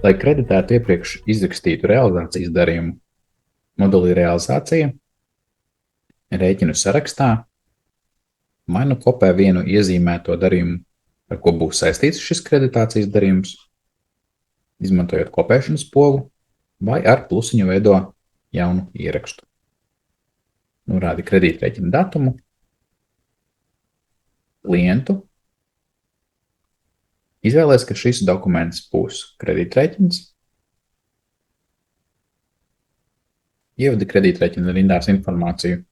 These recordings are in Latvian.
Lai kreditētu iepriekš izrakstītu realizācijas darījumu, modulī realizācija rēķinu sarakstā vai nu kopē vienu iezīmēto darījumu, ar ko būs saistīts šis kreditācijas darījums, izmantojot kopēšanas pogu, vai ar plusiņu veido jaunu ierakstu. Norādi kredītrēķina datumu, klientu, izvēlēs, ka šis dokuments būs kredītrēķins, ievadi kredītrēķina rindās informāciju,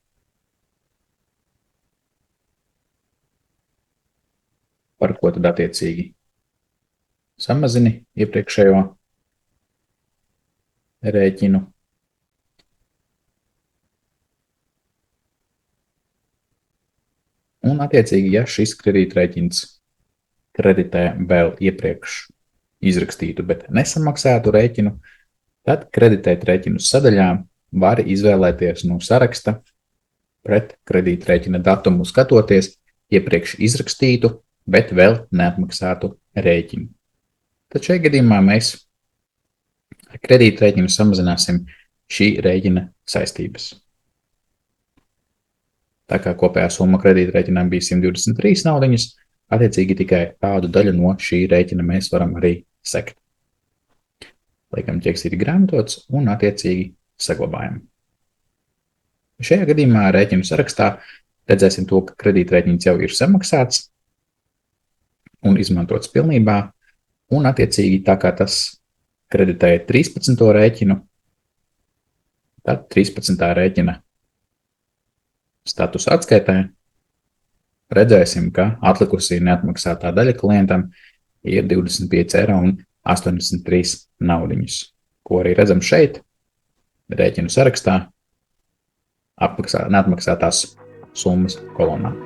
par ko tad attiecīgi samazini iepriekšējo rēķinu. Un attiecīgi, ja šis kredītrēķins kreditē vēl iepriekš izrakstītu, bet nesamaksātu rēķinu, tad kreditēt rēķinu sadaļā var izvēlēties no saraksta pret kredītrēķina datumu skatoties iepriekš izrakstītu, bet vēl neatmaksātu rēķinu. Tad šajā gadījumā mēs ar kredītrēķinu samazināsim šī rēķina saistības. Tā kā kopējā summa kredītrēķinām bija 123 naudiņas, attiecīgi tikai tādu daļu no šī rēķina mēs varam arī sekt. Liekam ķeksīti grāmatots un attiecīgi saglabājam. Šajā gadījumā rēķinu sarakstā redzēsim to, ka kredītrēķins jau ir samaksāts un izmantots pilnībā, un attiecīgi tā kā tas kreditēja 13. rēķinu, tad 13. rēķina status atskaitē redzēsim, ka atlikusī neatmaksātā daļa klientam ir 25,83 naudiņas, ko arī redzam šeit, rēķinu sarakstā, neatmaksātās summas kolonā.